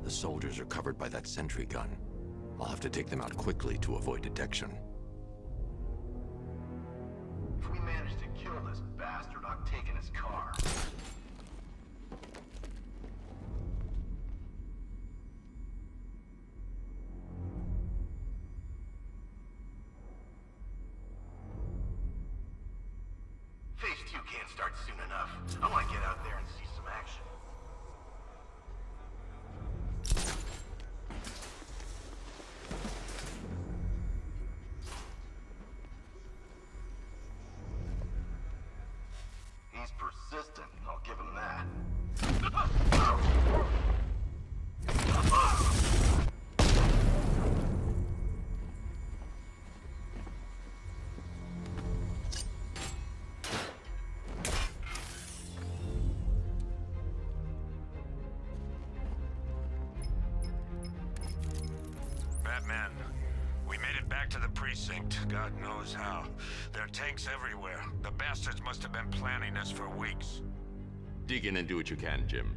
The soldiers are covered by that sentry gun. I'll have to take them out quickly to avoid detection. If we manage to kill this bastard, I'm taking his car. Phase 2 can't start soon enough. I want to get out there and see some action. He's persistent, I'll give him that. Batman, we made it back to the precinct. God knows how. There are tanks everywhere. The bastards must have been planning this for weeks. Dig in and do what you can, Jim.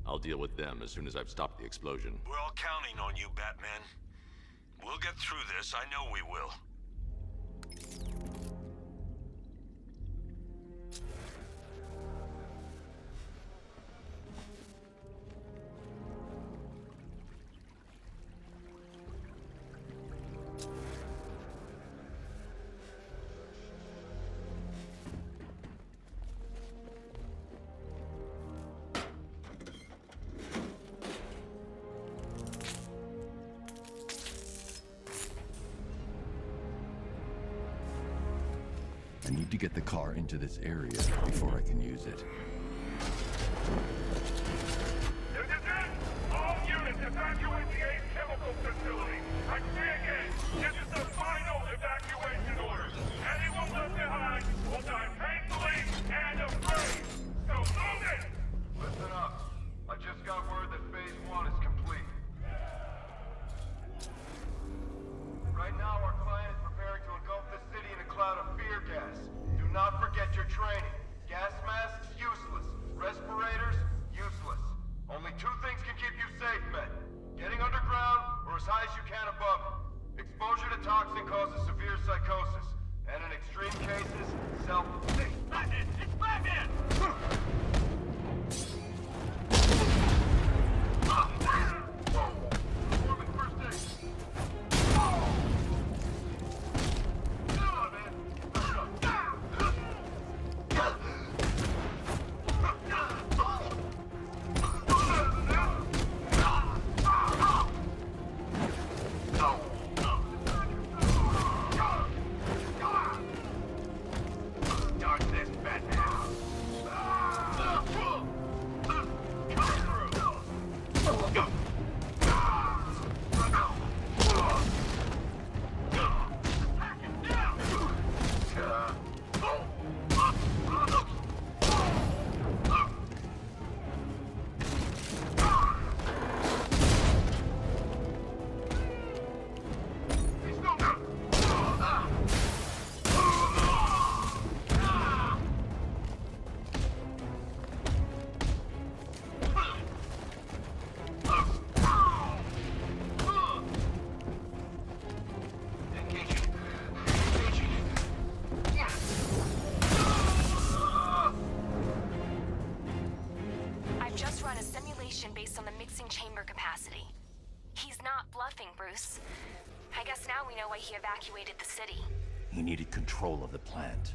I'll deal with them as soon as I've stopped the explosion. We're all counting on you, Batman. We'll get through this, I know we will. I need to get the car into this area before I can use it. This is it! All units evacuate the Ace Chemical Facility! I say again, this is the final evacuation order! Anyone left behind will die painfully and afraid! So move it! Listen up. I just got word that Phase 1 is complete. Right now, our client is preparing to engulf the city in a cloud of fear gas. Do not forget your training. Gas masks, useless. Respirators, useless. Only two things can keep you safe, men. Getting underground, or as high as you can above it. Exposure to toxin causes severe psychosis. And in extreme cases, self... It's Batman! It's Batman! Performing first aid. Based on the mixing chamber capacity. He's not bluffing, Bruce. I guess now we know why he evacuated the city. He needed control of the plant.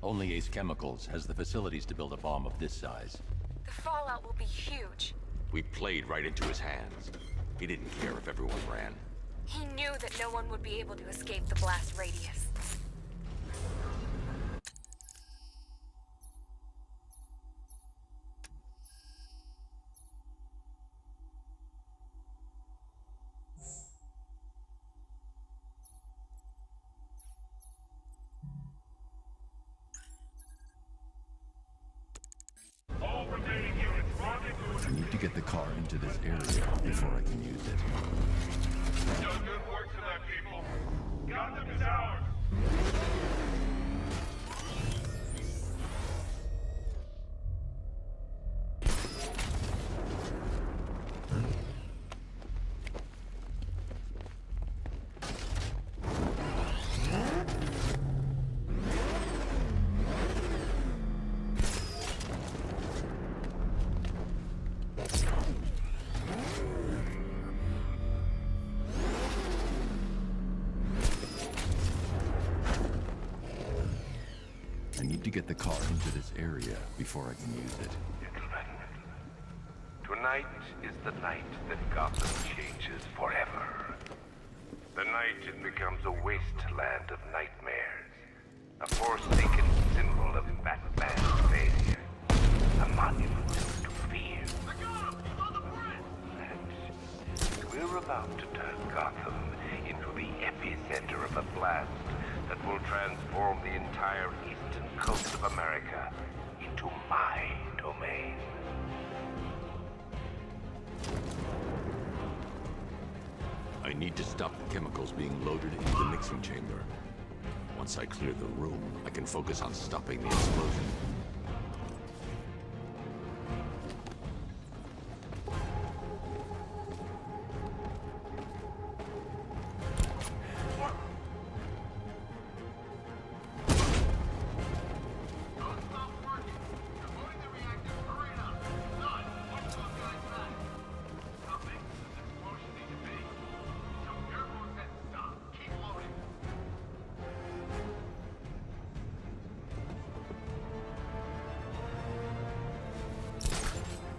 Only Ace Chemicals has the facilities to build a bomb of this size. The fallout will be huge. We played right into his hands. He didn't care if everyone ran. He knew that no one would be able to escape the blast radius. I need to get the car into this area before I can use it. Done good work to that, people. Gotham is ours. get the car into this area before I can use it. Gentlemen, tonight is the night that Gotham changes forever. The night it becomes a wasteland of nightmares. A forsaken symbol of Batman's failure. A monument to fear. I got him! He's on the bridge! And we're about to turn Gotham into the epicenter of a blast that will transform the entire eastern coast of America into my domain. I need to stop the chemicals being loaded into the mixing chamber. Once I clear the room, I can focus on stopping the explosion. Don't stop working! You're loading the reactor, hurry it up! Son, watch those guys back! How big does this explosion need to be? So careful and set to stop. Keep loading!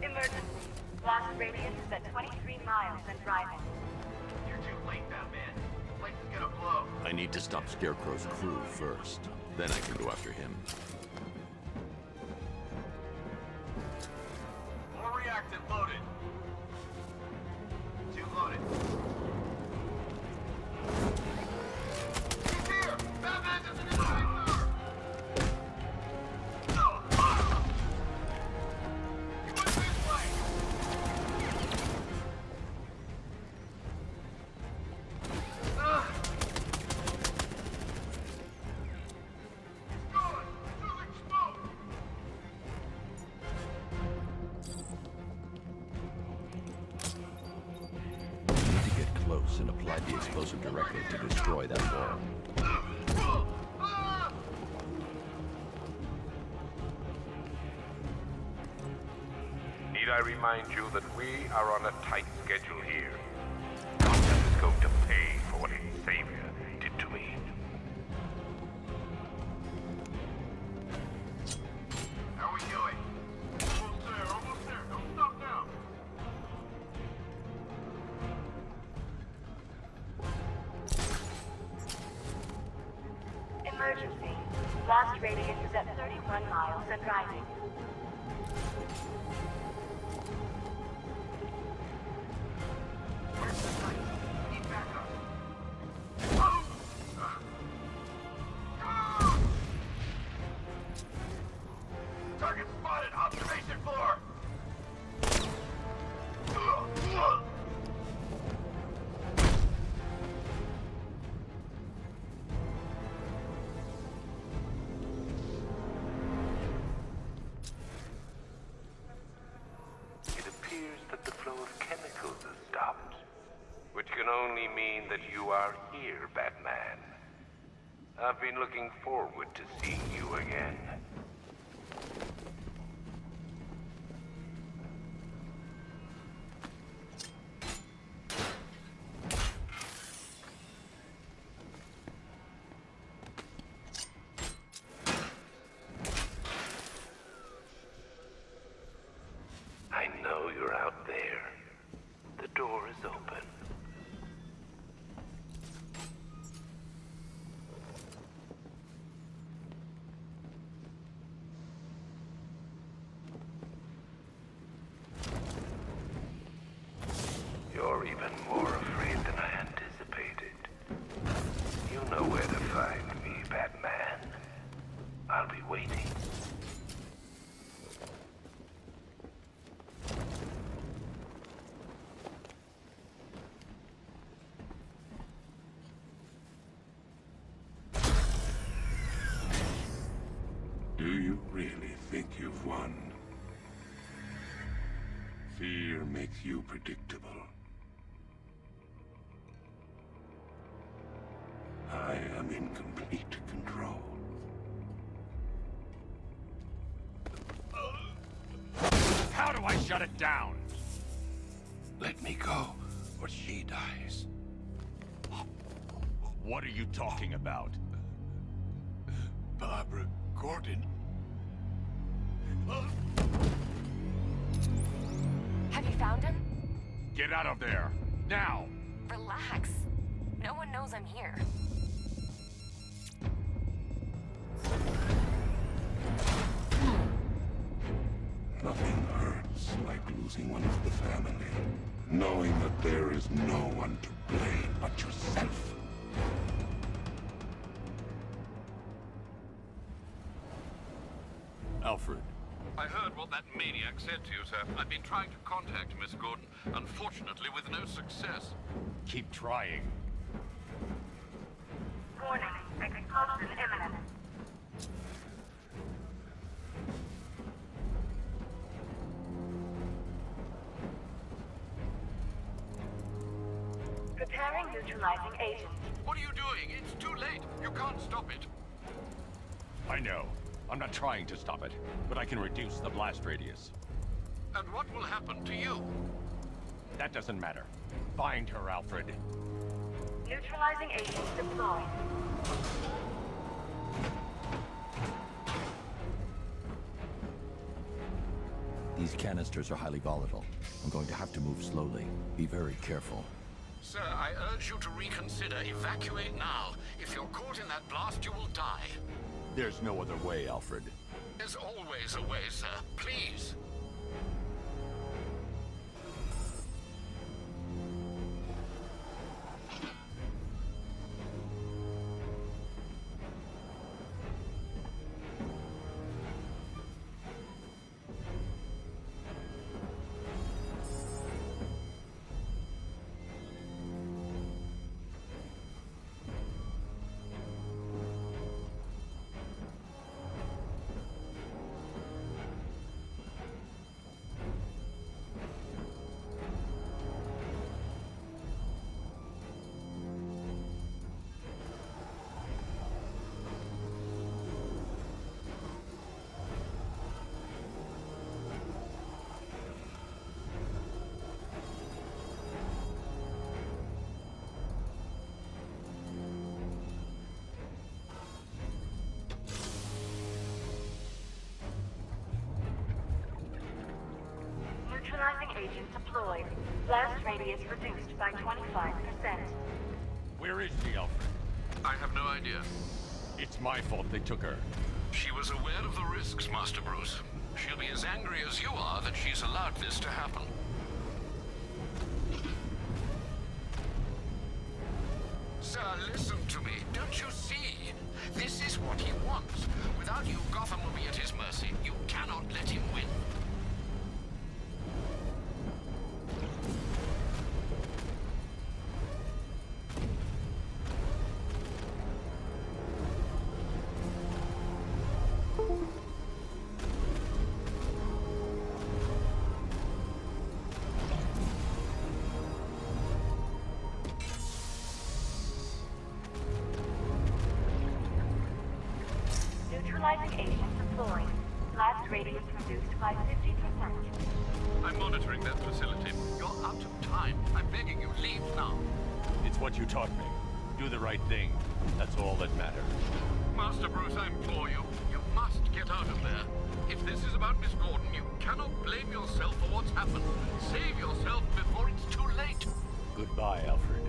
Emergency. Blast radius is at 23 miles and driving. You're too late, Batman. The place is gonna blow. I need to stop Scarecrow's crew first. Then I can go after him. More reactant loaded. Two loaded. He's here! Batman just in his sir! He went this way! He's gone! He's losing smoke! I need to get close and apply the explosive directly to destroy that ball. Need I remind you that we are on a tight schedule here? Gotham is going to pay for what its savior did to me. How are we doing? Almost there, almost there. Don't stop now. Emergency. Blast radius is at 31 miles and rising. Where's the site? Need backup. Target spotted. Observation floor. It appears that the flow of chemicals has stopped, which can only mean that you are here, Batman. I've been looking forward to seeing you again. I know you're out there. The door is open. You're even more afraid than I anticipated. You know where to find me, Batman. I'll be waiting. Do you really think you've won? Fear makes you predictable. I am in complete control. How do I shut it down? Let me go, or she dies. What are you talking about? Barbara Gordon Have you found him? Get out of there! Now! Relax. No one knows I'm here. Nothing hurts like losing one of the family. Knowing that there is no one to blame but yourself. Alfred, I heard what that maniac said to you, sir. I've been trying to contact Miss Gordon, unfortunately with no success. Keep trying. Warning, expulsion imminent. Preparing neutralizing agent. What are you doing? It's too late. You can't stop it. I know. I'm not trying to stop it, but I can reduce the blast radius. And what will happen to you? That doesn't matter. Find her, Alfred. Neutralizing agent deployed. These canisters are highly volatile. I'm going to have to move slowly. Be very careful. Sir, I urge you to reconsider. Evacuate now. If you're caught in that blast, you will die. there's no other way, Alfred. There's always a way, sir. Please. Neutralizing agent deployed. Blast radius reduced by 25%. Where is she, Alfred? I have no idea. It's my fault they took her. She was aware of the risks, Master Bruce. She'll be as angry as you are that she's allowed this to happen. Sir, listen to me. Don't you see? This is what he wants. Without you, Gotham will be at his mercy. You cannot let him win. Neutralizing agent deployed. Blast radius reduced by 50%. I'm monitoring that facility. You're out of time. I'm begging you, leave now. It's what you taught me. Do the right thing. That's all that matters. Master Bruce, I implore you. You must get out of there. If this is about Miss Gordon, you cannot blame yourself for what's happened. Save yourself before it's too late. Goodbye, Alfred.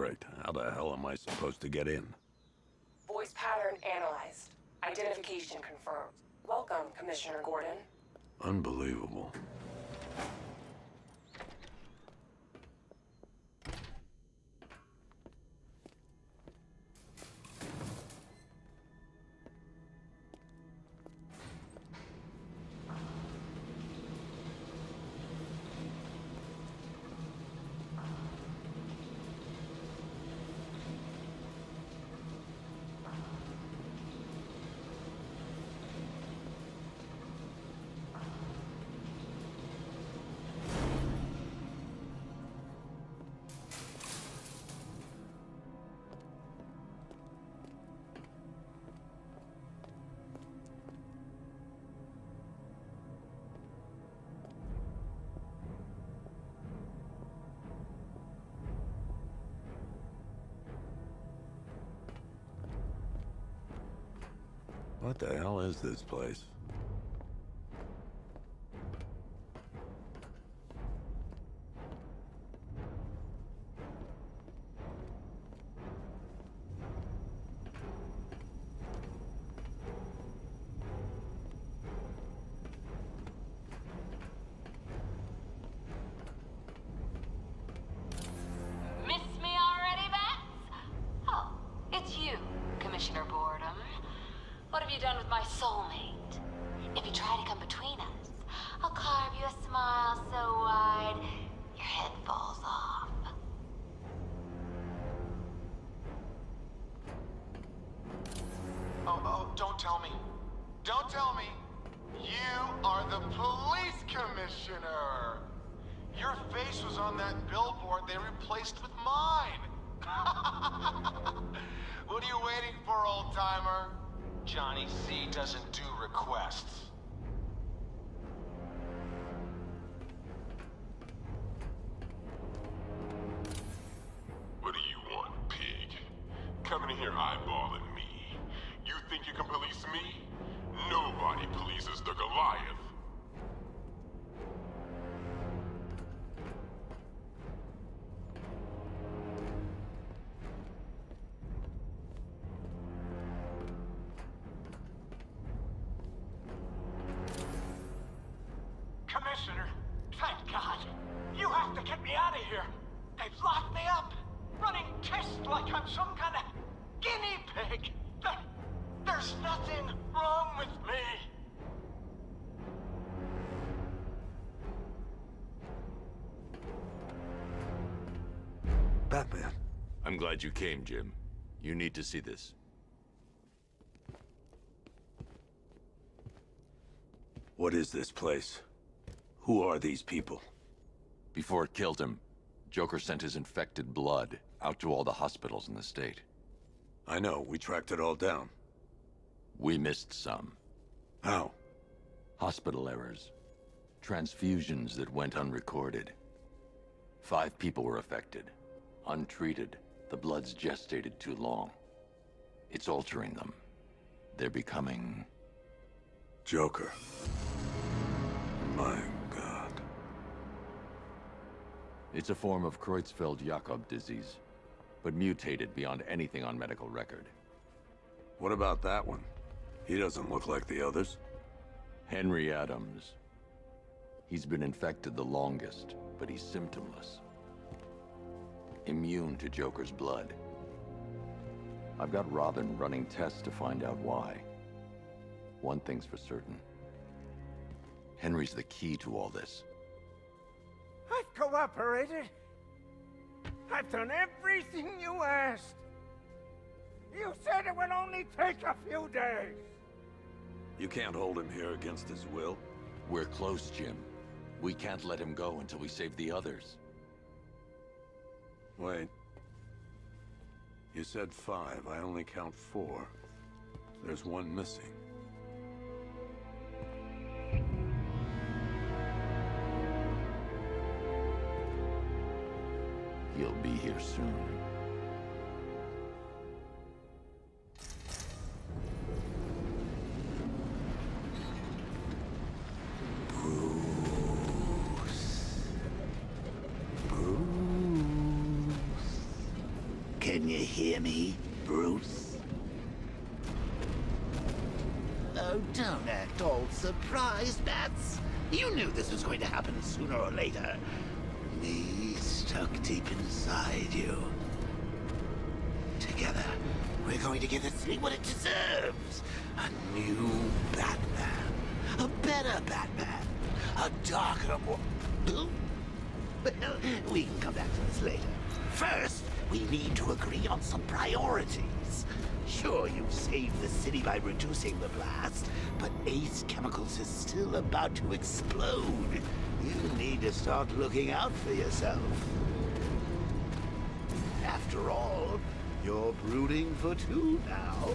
Great. How the hell am I supposed to get in? Voice pattern analyzed. Identification confirmed. Welcome, Commissioner Gordon. Unbelievable. What the hell is this place? Miss me already, Bats? Oh, it's you, Commissioner Boredom. What have you done with my soulmate? If you try to come between us, I'll carve you a smile so wide, your head falls off. Oh, don't tell me. Don't tell me. You are the police commissioner. Your face was on that billboard they replaced with mine. What are you waiting for, old-timer? Johnny C doesn't do requests. What do you want, pig? Coming in here eyeballing me. You think you can police me? Nobody polices the Goliath. Commissioner, thank God. You have to get me out of here. They've locked me up, running tests like I'm some kind of guinea pig. There's nothing wrong with me. Batman. I'm glad you came, Jim. You need to see this. What is this place? Who are these people? Before it killed him, Joker sent his infected blood out to all the hospitals in the state. I know, we tracked it all down. We missed some. How? Hospital errors. Transfusions that went unrecorded. 5 people were affected. Untreated, the blood's gestated too long. It's altering them. They're becoming... Joker. My God. It's a form of Creutzfeldt-Jakob disease, but mutated beyond anything on medical record. What about that one? He doesn't look like the others. Henry Adams. He's been infected the longest, but he's symptomless. Immune to Joker's blood. I've got Robin running tests to find out why. One thing's for certain. Henry's the key to all this. I've cooperated. I've done everything you asked. You said it would only take a few days. You can't hold him here against his will. We're close, Jim. We can't let him go until we save the others. Wait. You said 5. I only count 4. There's one missing. He'll be here soon. Can you hear me, Bruce? Oh, don't act all surprised, Bats. You knew this was going to happen sooner or later. Me stuck deep inside you. Together, we're going to give the city what it deserves. A new Batman. A better Batman. A darker one. Well, we can come back to this later. First, we need to agree on some priorities. Sure, you've saved the city by reducing the blast, but Ace Chemicals is still about to explode. You need to start looking out for yourself. After all, you're brooding for two now.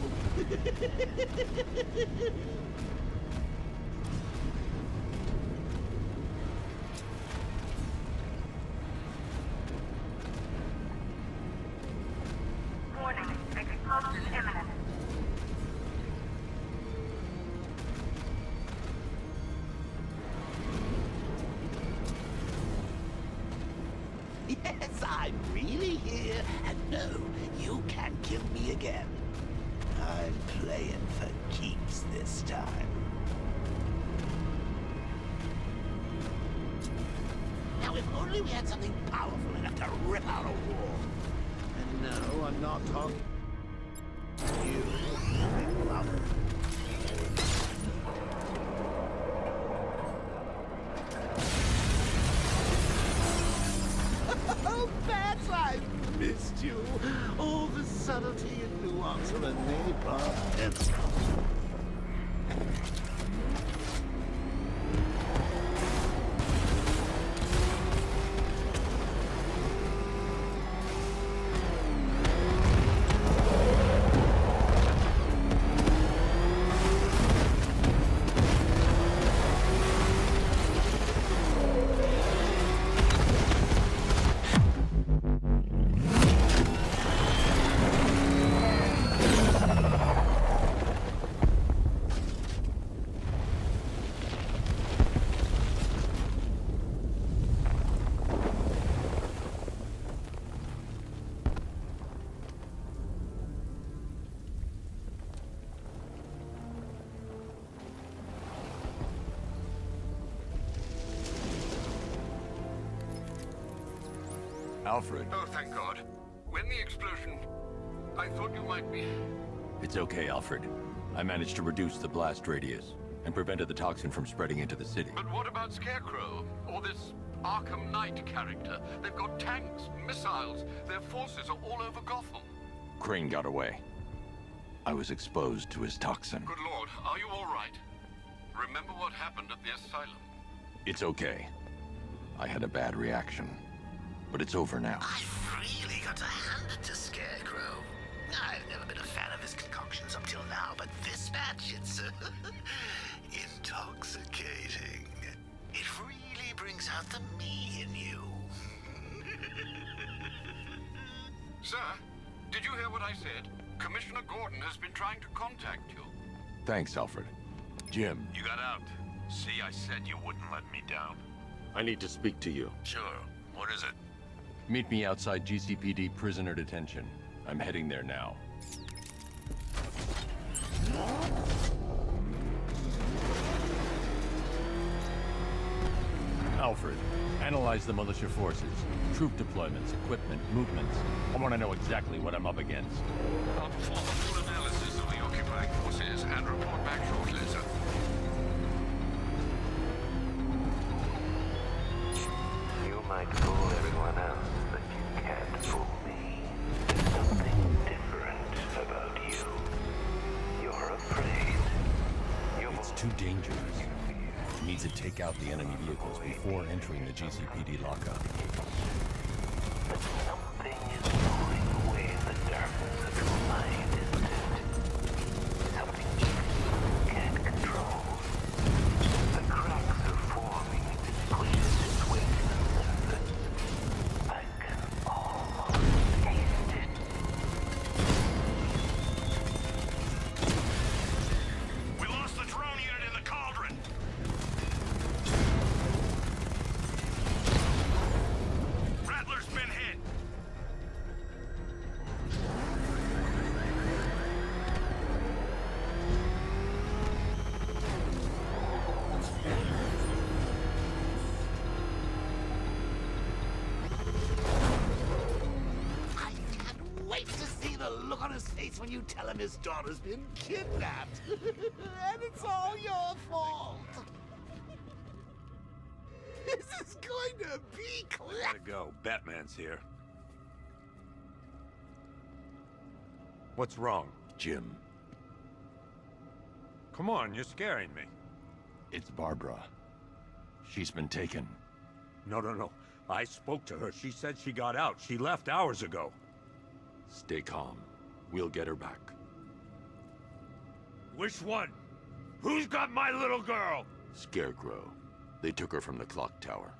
Warning, explosion imminent. Yes, I'm really here, and no, you can't kill me again. I'm playing for keeps this time. Now, if only we had something powerful enough to rip out a wall. And no, I'm not talking to you, big lover. Oh, Bats, I missed you. All the subtlety and nuance of a napalm. Alfred. Oh, thank God. When the explosion... I thought you might be... It's okay, Alfred. I managed to reduce the blast radius and prevented the toxin from spreading into the city. But what about Scarecrow? Or this Arkham Knight character? They've got tanks, missiles. Their forces are all over Gotham. Crane got away. I was exposed to his toxin. Good Lord, are you all right? Remember what happened at the asylum? It's okay. I had a bad reaction. But it's over now. I've really got to hand it to Scarecrow. I've never been a fan of his concoctions up till now, but this batch, it's intoxicating. It really brings out the me in you. Sir, did you hear what I said? Commissioner Gordon has been trying to contact you. Thanks, Alfred. Jim. You got out. See, I said you wouldn't let me down. I need to speak to you. Sure. What is it? Meet me outside GCPD prisoner detention. I'm heading there now. Alfred, analyze the militia forces, troop deployments, equipment, movements. I want to know exactly what I'm up against. I'll perform a full analysis of the occupying forces and report back shortly, sir. You might fool everyone else, but you can't fool me. There's something different about you. You're afraid. It's too dangerous. We need to take out the enemy vehicles before entering the GCPD lockup. But something is gnawing away at the darkness of your mind, isn't it? Something you can't control. The cracks are forming as it pushes its way to the surface. I can almost taste it. We lost the drone unit in the cauldron! Rattler's been hit! when you tell him his daughter's been kidnapped. And it's all your fault. This is going to be clever. Gotta go. Batman's here. What's wrong? Jim. Come on, you're scaring me. It's Barbara. She's been taken. No. I spoke to her. She said she got out. She left hours ago. Stay calm. We'll get her back. Which one? Who's got my little girl? Scarecrow. They took her from the clock tower.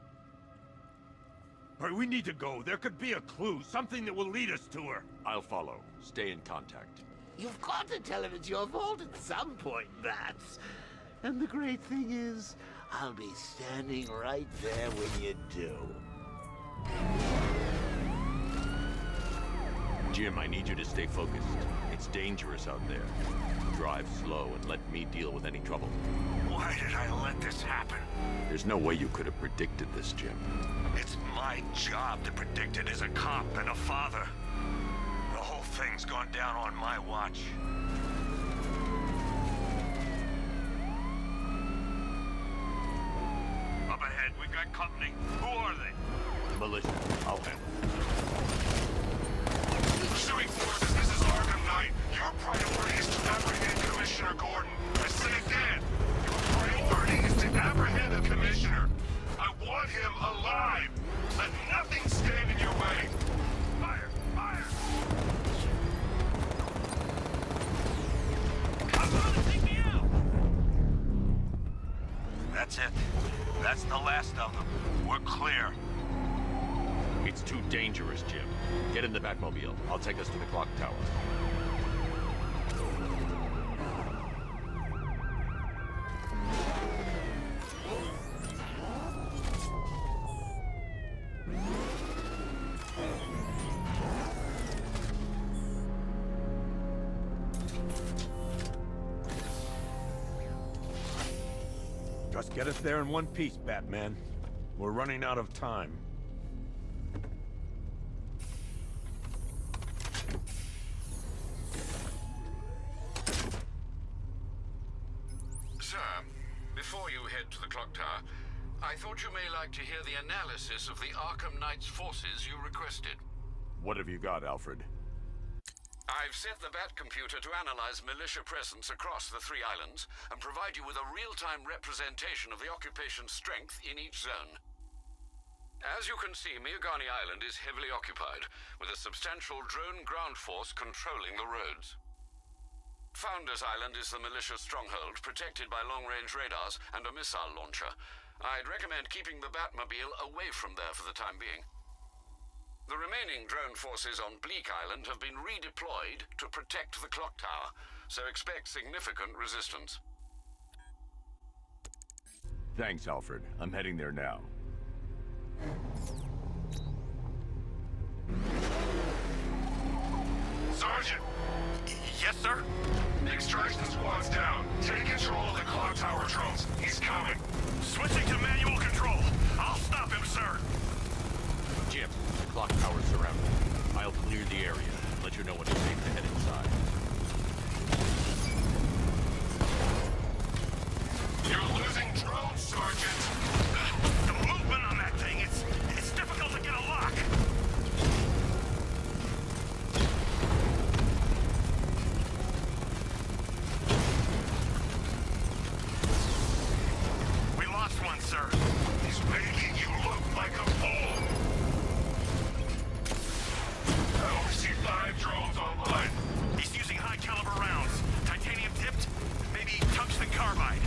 All right, we need to go. There could be a clue, something that will lead us to her. I'll follow. Stay in contact. You've got to tell him it's your fault at some point, Bats. And the great thing is, I'll be standing right there when you do. Jim, I need you to stay focused. It's dangerous out there. Drive slow and let me deal with any trouble. Why did I let this happen? There's no way you could have predicted this, Jim. It's my job to predict it as a cop and a father. The whole thing's gone down on my watch. Up ahead, we've got company. Who are they? Militia. I'll handle. Pursuing forces, this is Arkham Knight. Your priority is to apprehend Commissioner Gordon. I say again, your priority is to apprehend the Commissioner. I want him alive. Let nothing stand in your way. Fire! Fire! Come on and take me out! That's it. That's the last of them. We're clear. It's too dangerous, Jim. Get in the Batmobile. I'll take us to the clock tower. Just get us there in one piece, Batman. We're running out of time. Sir, before you head to the clock tower, I thought you may like to hear the analysis of the Arkham Knight's forces you requested. What have you got, Alfred? I've set the Bat computer to analyze militia presence across the 3 islands and provide you with a real-time representation of the occupation's strength in each zone. As you can see, Miagani Island is heavily occupied, with a substantial drone ground force controlling the roads. Founders Island is the militia stronghold, protected by long-range radars and a missile launcher. I'd recommend keeping the Batmobile away from there for the time being. The remaining drone forces on Bleak Island have been redeployed to protect the clock tower, so expect significant resistance. Thanks, Alfred. I'm heading there now. Sergeant! Yes, sir? Extraction squad's down. Take control of the clock tower drones. He's coming. Switching to manual control. I'll stop him, sir. Jim, the clock tower's surrounded. I'll clear the area and let you know when it's safe to head inside. You're losing drones, Sergeant. The movement on that thing, it's difficult to get a lock. We lost one, sir. He's making you look like a fool. I oversee 5 drones online. He's using high-caliber rounds. Titanium tipped? Maybe tungsten carbide.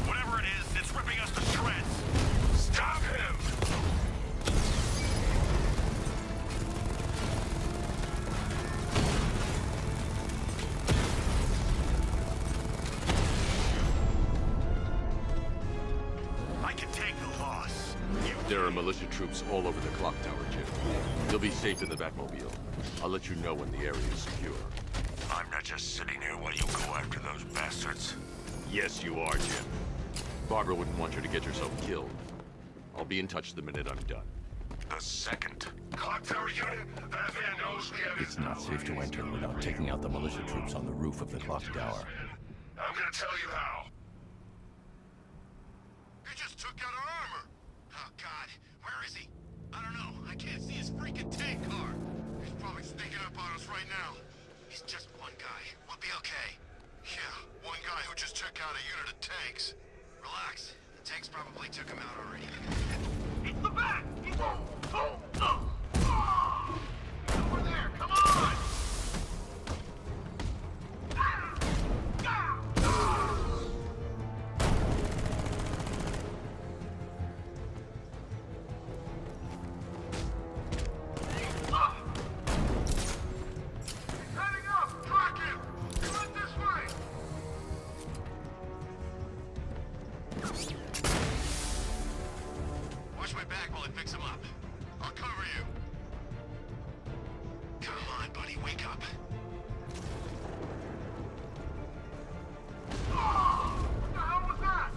Whatever it is, it's ripping us to shreds. Stop him! I can take the loss. There are militia troops all over the clock tower, Jim. You'll be safe in the Batmobile. I'll let you know when the area is secure. I'm not just sitting here while you go after those bastards. Yes, you are, Jim. Barbara wouldn't want you to get yourself killed. I'll be in touch the minute I'm done. The second. Clock tower unit, that man knows we have his It's not safe to enter without taking out the militia troops on the roof of the clock tower. I'm gonna tell you how. He just took out our armor. Oh, God. Where is he? I don't know. I can't see his freaking tank car. He's probably sneaking up on us right now. He's just one guy. We'll be okay. Yeah, one guy who just took out a unit of tanks. Relax. The tanks probably took him out already. It's the back! Over there! Come on! Heading up! Track him! He went this way! Watch my back while I fix him up. I'll cover you. Come on, buddy, wake up. What the hell was that?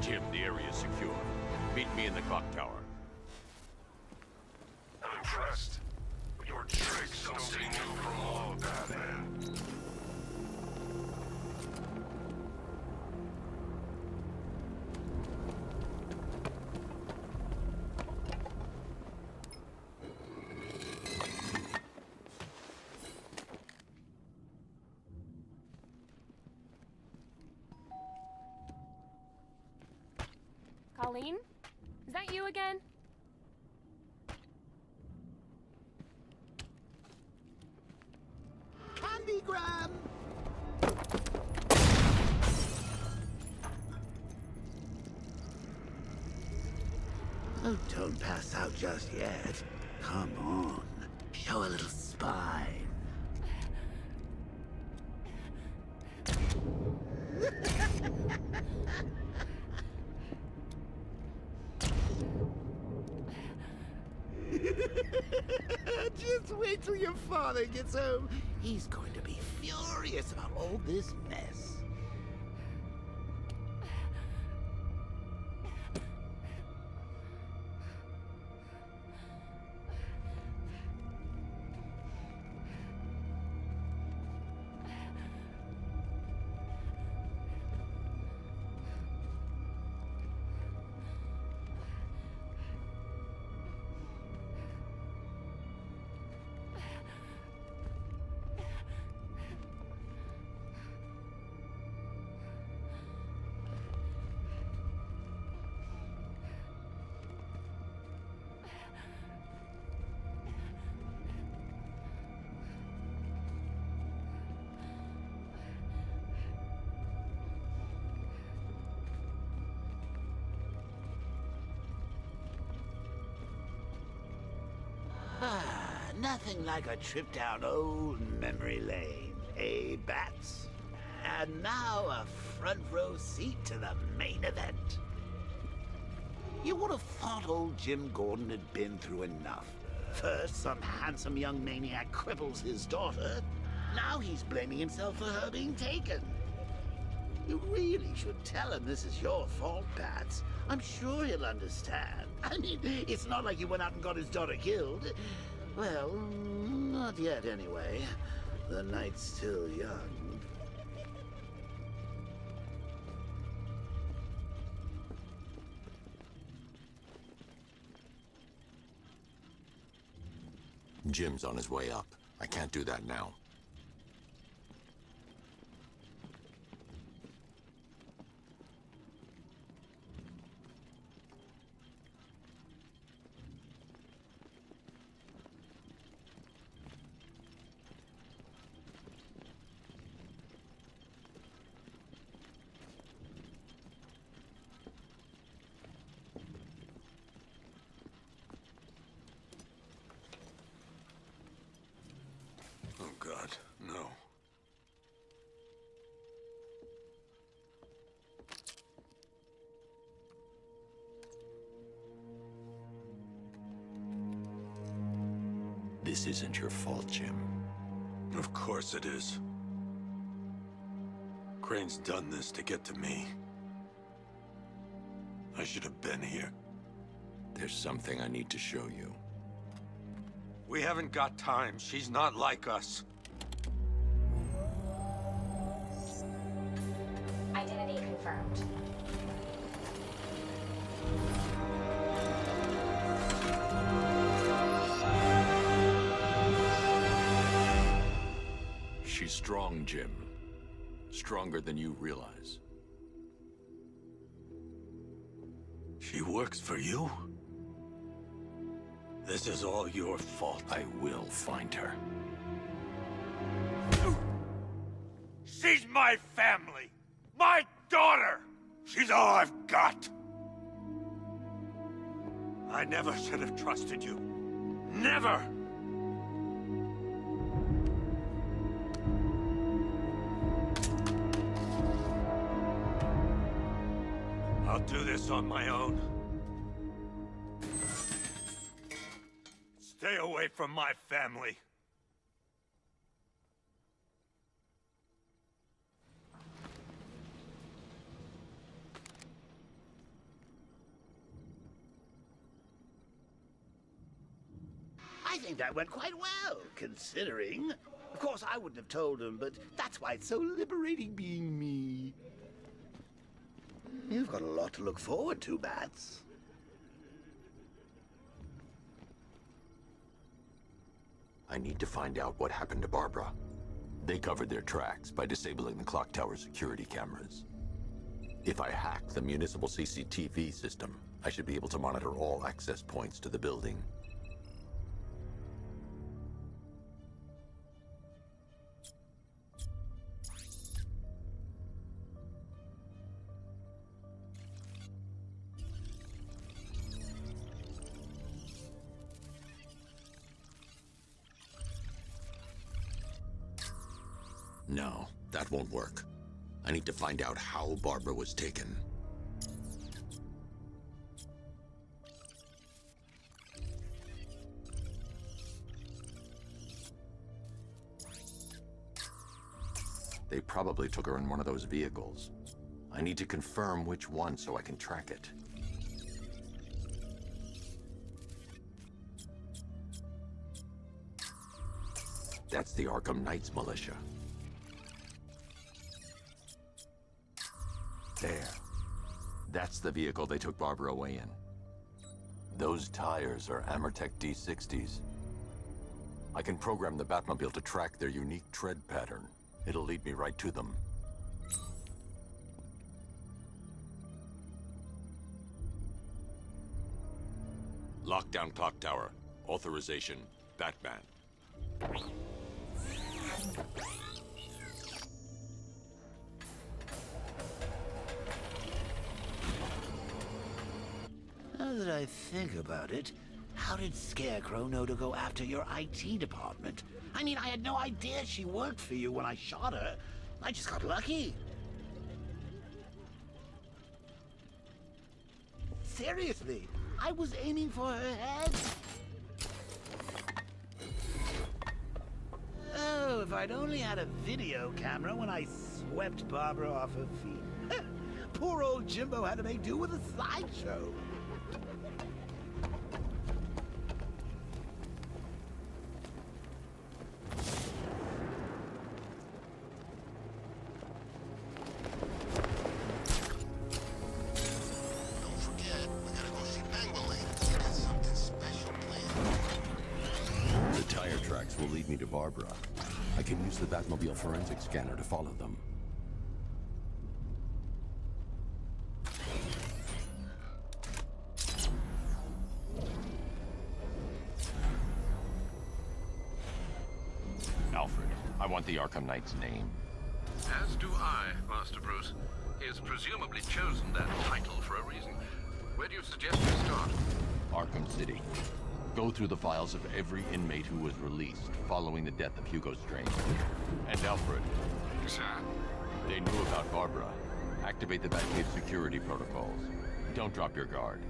Jim, the area is secure. Meet me in the clock tower. I'm impressed. But your tricks don't seem new from all, Batman. Colleen? Is that you again? Candygram! Oh, don't pass out just yet. Come on. Show a little spine. Just wait till your father gets home. He's going to be furious about all this mess. Nothing like a trip down old memory lane, eh, Bats? And now a front row seat to the main event. You would have thought old Jim Gordon had been through enough. First, some handsome young maniac cripples his daughter. Now he's blaming himself for her being taken. You really should tell him this is your fault, Bats. I'm sure he'll understand. I mean, it's not like you went out and got his daughter killed. Well, not yet anyway. The night's still young. Jim's on his way up. I can't do that now. Oh, God. This isn't your fault, Jim. Of course it is. Crane's done this to get to me. I should have been here. There's something I need to show you. We haven't got time. She's not like us. Identity confirmed. She's strong, Jim. Stronger than you realize. She works for you? This is all your fault. I will find her. She's my family! My daughter! She's all I've got! I never should have trusted you. Never! I'll do this on my own. Stay away from my family. I think that went quite well, considering. Of course, I wouldn't have told him, but that's why it's so liberating being me. You've got a lot to look forward to, Bats. I need to find out what happened to Barbara. They covered their tracks by disabling the clock tower security cameras. If I hack the municipal CCTV system, I should be able to monitor all access points to the building. No, that won't work. I need to find out how Barbara was taken. They probably took her in one of those vehicles. I need to confirm which one so I can track it. That's the Arkham Knights militia. There. That's the vehicle they took Barbara away in. Those tires are Amertech D60s. I can program the Batmobile to track their unique tread pattern. It'll lead me right to them. Lockdown clock tower. Authorization, Batman. Now that I think about it, how did Scarecrow know to go after your IT department? I mean, I had no idea she worked for you when I shot her. I just got lucky. Seriously, I was aiming for her head. Oh, if I'd only had a video camera when I swept Barbara off her feet. Poor old Jimbo had to make do with a slideshow. Will lead me to Barbara. I can use the Batmobile forensic scanner to follow them. Alfred, I want the Arkham Knight's name. As do I, Master Bruce. He has presumably chosen that title for a reason. Where do you suggest we start? Arkham City. Go through the files of every inmate who was released following the death of Hugo Strange. And Alfred. Sir? They knew about Barbara. Activate the Batcave security protocols. Don't drop your guard.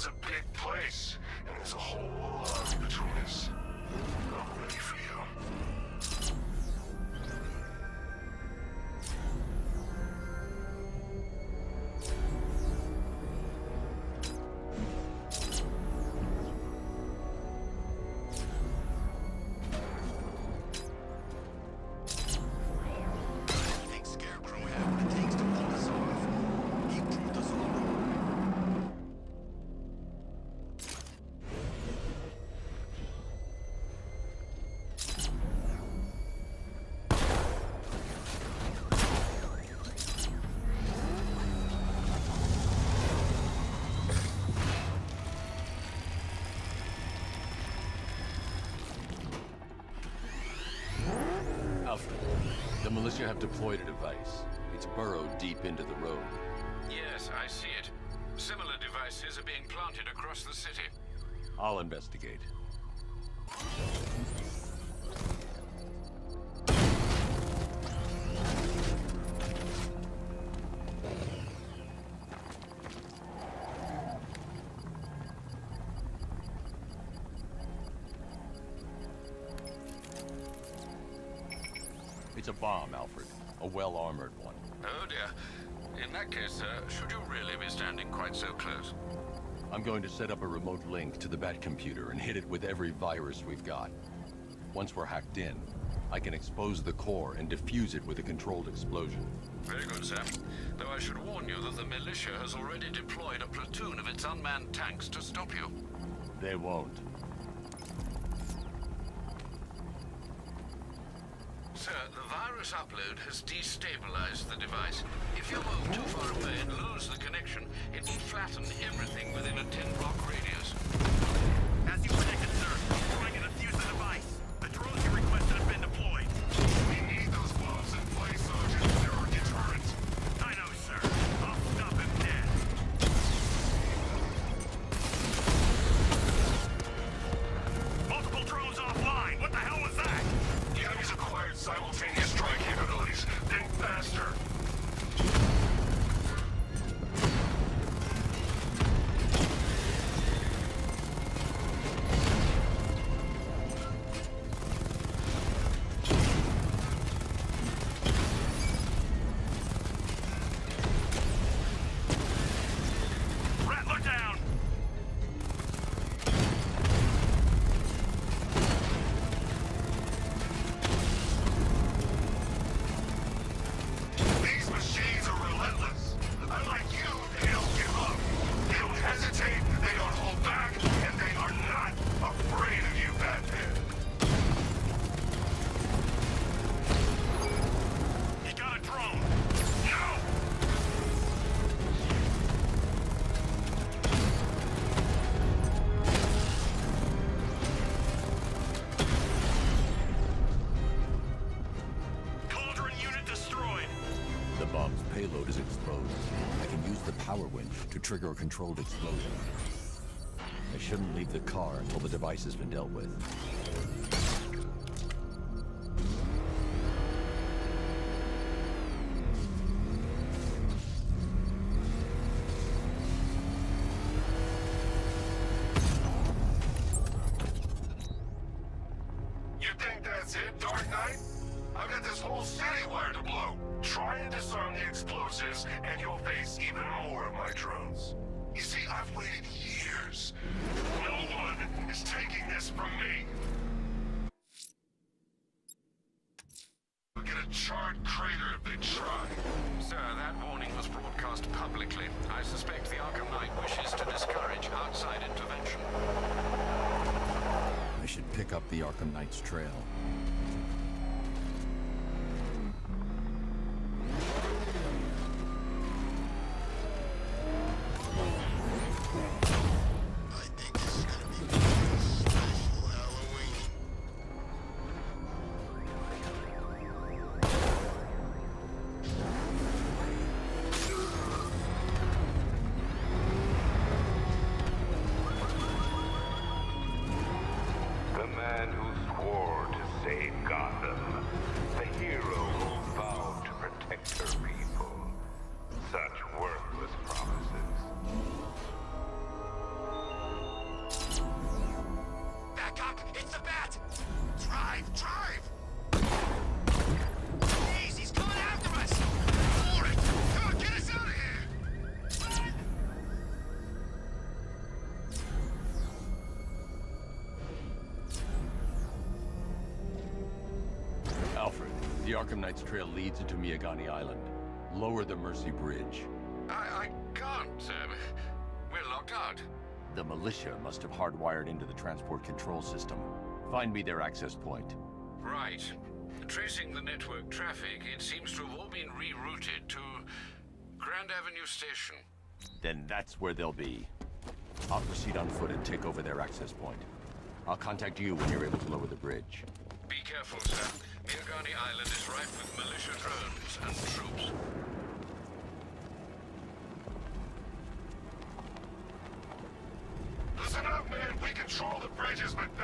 Arkham's a big place, and there's a whole lot between us. I'm ready for you. Alfred, the militia have deployed a device. It's burrowed deep into the road. Yes, I see it. Similar devices are being planted across the city. I'll investigate. It's a bomb, Alfred. A well-armored one. Oh dear. In that case, sir, should you really be standing quite so close? I'm going to set up a remote link to the Bat computer and hit it with every virus we've got. Once we're hacked in, I can expose the core and defuse it with a controlled explosion. Very good, sir. Though I should warn you that the militia has already deployed a platoon of its unmanned tanks to stop you. They won't. Sir, the virus upload has destabilized the device. If you move too far away and lose the connection, it will flatten everything within a 10-block radius. As you predicted, sir, I'm trying to defuse the device. The drones you requested have been deployed. We need those bombs in place, Sergeant. They're our deterrent. I know, sir. I'll stop him dead. Multiple drones offline. What the hell was that? The enemy's acquired simultaneous strike capabilities. Think faster. Rattler down! These machines are relentless. Unlike you, they don't give up. They don't hesitate, they don't hold back, and they are not afraid of you, Batman. You got a drone. No! Cauldron unit destroyed. The bomb's payload is exposed. I can use the power winch to trigger a controlled explosion. I shouldn't leave the car until the device has been dealt with. You think that's it, Dark Knight? I've got this whole city wired to blow. Try and disarm the explosives, and you'll face even more of my drones. You see, I've waited years. No one is taking this from me. We'll get a charred crater if they try. Sir, that warning was broadcast publicly. I suspect the Arkham Knight wishes to discourage outside intervention. I should pick up the Arkham Knight's trail. I think this is gonna be a special Halloween. The man who swore to save The Arkham Knight's trail leads into Miagani Island. Lower the Mercy Bridge. I can't, sir. We're locked out. The militia must have hardwired into the transport control system. Find me their access point. Right. Tracing the network traffic, it seems to have all been rerouted to Grand Avenue Station. Then that's where they'll be. I'll proceed on foot and take over their access point. I'll contact you when you're able to lower the bridge. Be careful, sir. Miagani Island is rife with militia drones and troops. Listen up, man. We control the bridges, but